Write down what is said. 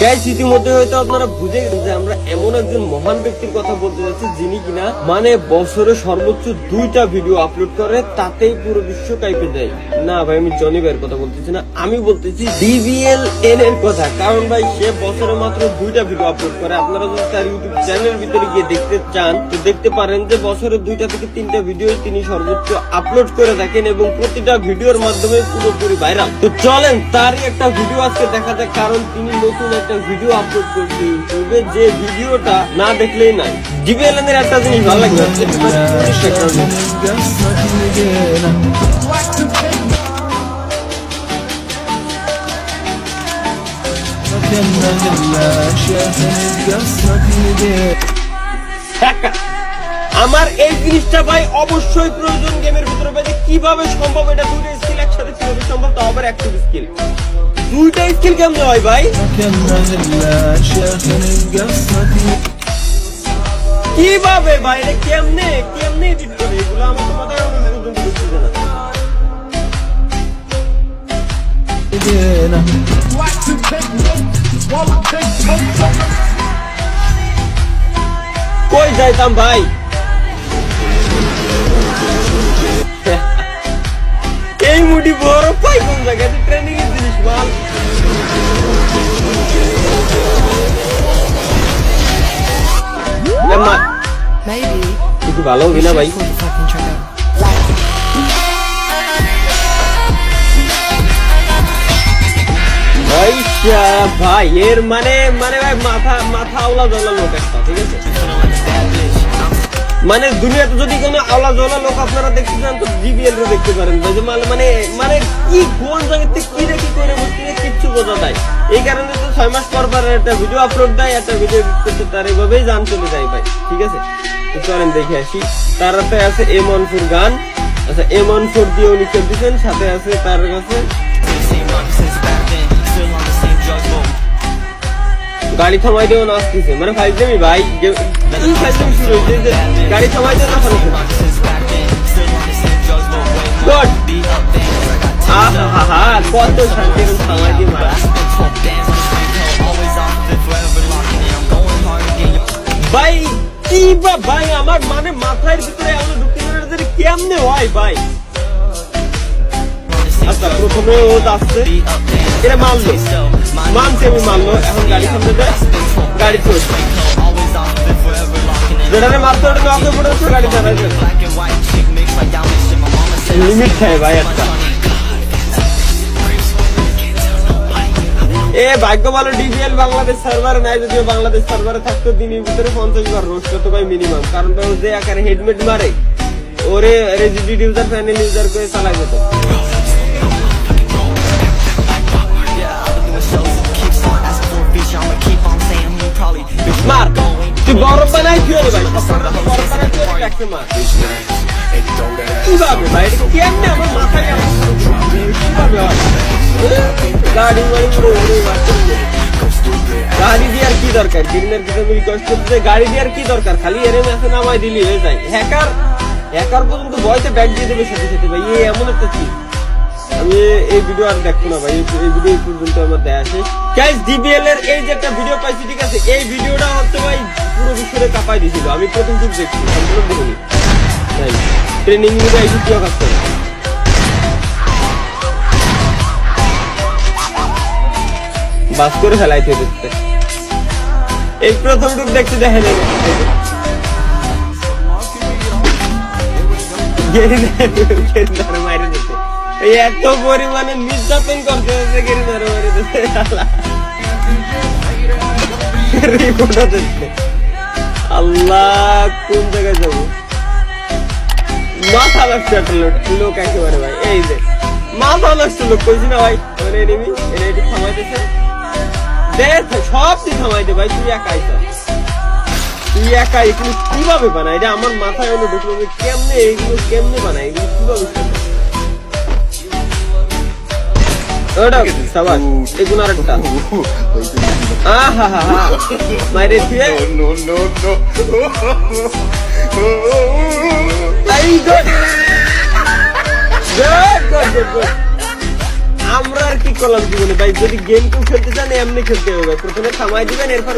Guys ইতিমধ্যে হয়তো আপনারা বুঝে গেছেন যে আমরা এমন একজন মহান ব্যক্তির কথা বলতে যাচ্ছি যিনি কিনা মানে বছরে সর্বোচ্চ 2টা ভিডিও আপলোড করে তাতেই পুরো বিশ্ব কাইপে যায়। না ভাই আমি জনি ভাইয়ের কথা বলতেছি না, আমি বলতেছি DBLN এর কথা। কারণ ভাই সে বছরে মাত্র 2টা ভিডিও আপলোড করে। আপনারা যদি তার ইউটিউব চ্যানেলের ভিতরে গিয়ে দেখতে চান তো দেখতে পারেন যে বছরে 2টা থেকে 3টা ভিডিও তিনি সর্বোচ্চ আপলোড করে থাকেন এবং প্রতিটা ভিডিওর মাধ্যমে পুরোপুরি ভাইরাল। তো চলেন তারই একটা ভিডিও আজকে দেখা যাক, কারণ তিনি নতুন একটা ভিডিও আপলোড করছে ইউটিউবে, যে ভিডিওটা না দেখলেই নাই। DBLN এর একটা জিনিস ভালো লাগে, আমার এই জিনিসটা ভাই অবশ্যই প্রয়োজন গেমের ভিতরে ভাই। কিভাবে সম্ভব এটা 2টা স্কিল একসাথে কিভাবে সম্ভব, তাও আবার অ্যাক্টিভ স্কিল? 2টা স্কিল কেমনে হয় ভাই? কিভাবে ভাই এটা কেমনে কেমনে এডিট করে এগুলো? আমার তো মাথায় পর্যন্ত ঢুকছে না। কই যাইতাম ভাই? এই মুডি বড় পাই কোন জায়গায়? ট্রেনিং এর জিনিস মাল। একটু ভালো হবে না ভাই? ভাই এর মানে মানে ভাই মাথা আওলা জ্বলা লোক একটা, ঠিক আছে? মানে দুনিয়াতে যদি কোনো আওলা জ্বলা লোক আপনারা দেখতে চান তো DBL রে দেখতে পারেন। মানে মানে কি কোন জায়গা থেকে কি রে কি করে বসে কিচ্ছু বোঝা যায়। এই কারণে তো 6 মাস পর পর একটা ভিডিও আপলোড দেয়, একটা ভিডিও করতে তার এইভাবেই জান চলে যায় ভাই, ঠিক আছে? তো চলেন দেখে আসি। তার হাতে আছে M14 গান। আচ্ছা M14 দিয়ে উনি খেলতেছেন, সাথে আছে তার কাছে গাড়ি থামাই দেও নাচতেছে। মানে ফাইজলামি ভাই, ফাইজলামি শুরু হয়েছে যে গাড়ি থামাই দেও না ফালতু। কত শান্তি থামাই দিয়ে মারা ভাই। কি বা ভাই আমার মানে মাথার ভিতরে এমন ঢুকতে কেমনে হয় ভাই? আচ্ছা প্রথমে ও আসছে, এটা মানলো, মানছে আমি মানলো। এখন গাড়ি সামনে দেয়, গাড়ি চলছে, যেটাকে মারতে ওটা নকে পড়েছে, গাড়ি চালাইছে। লিমিট খায় ভাই একটা। এ ভাগ্য ভালো DBL বাংলাদেশ সার্ভারে নাই, যদিও বাংলাদেশ সার্ভারে থাকতো দিনের ভিতরে 50 বার রোস্ট হতো ভাই মিনিমাম। কারণ ভাই যে আকারে হেডমেট মারে ওরে রেজিডিড ইউজার প্যানেল ইউজার করে চালাই যেত। মার তুই বরফ বানাই তুই ভাই, বরফ বানাই তুই ট্যাক্সে মার। কিভাবে ভাই এটা কেমনে আমার মাথায় কিভাবে হয়? গাড়ি গাড়ি দিয়ে আর কি দরকার? দিনের ভিতরে রিকোয়েস্ট করতে গাড়ি দিয়ে আর কি দরকার? খালি এর মেসে নামাই দিলি হয়ে যায়। হ্যাকার পর্যন্ত ভয়তে ব্যাগ দিয়ে দেবে সাথে সাথে ভাই। এই এমন একটা চিজ। আমি এই ভিডিও আর দেখবো না ভাই, এই ভিডিও এই পর্যন্ত আমার দেখা শেষ। গাইস DBL এর এই যে একটা ভিডিও পাইছি, ঠিক আছে? এই ভিডিওটা হচ্ছে ভাই পুরো বিশ্বরে কাঁপাই দিয়েছিল। আমি প্রথম যুগ দেখছি, সম্পূর্ণ দেখিনি। ট্রেনিং নিয়ে এই ভিডিও কাজ করে বাস করে ফেলাইতে দেখতে। এই প্রথম যুগ দেখছি, দেখে নেই মাইরে দিতে। এত পরিমাণে নির্যাতন করতে হচ্ছে গেরিনারে মাইরে দিতে। আল্লাহ কোন জায়গায় যাবো? মাথা নষ্ট একটা লোক একেবারে ভাই। এই যে মাথা নষ্ট লোক কইছি না ভাই, এনিমি এটা একটু থামাইতেছে, সব তুই থামাইতে ভাই। তুই একাই তুই একাই এগুলো কিভাবে বানাই? এটা আমার মাথায় হলো ঢুকলো কেমনে, এইগুলো কেমনে বানাই, এগুলো কিভাবে? এগুলো আরেকটা মাইরে দিয়ে আমরা আর কি করলাম জীবনে ভাই, যদি গেম কেউ খেলতে চান এমনি খেলতে হবে ভাই, প্রথমে থামাই দিবেন এরপর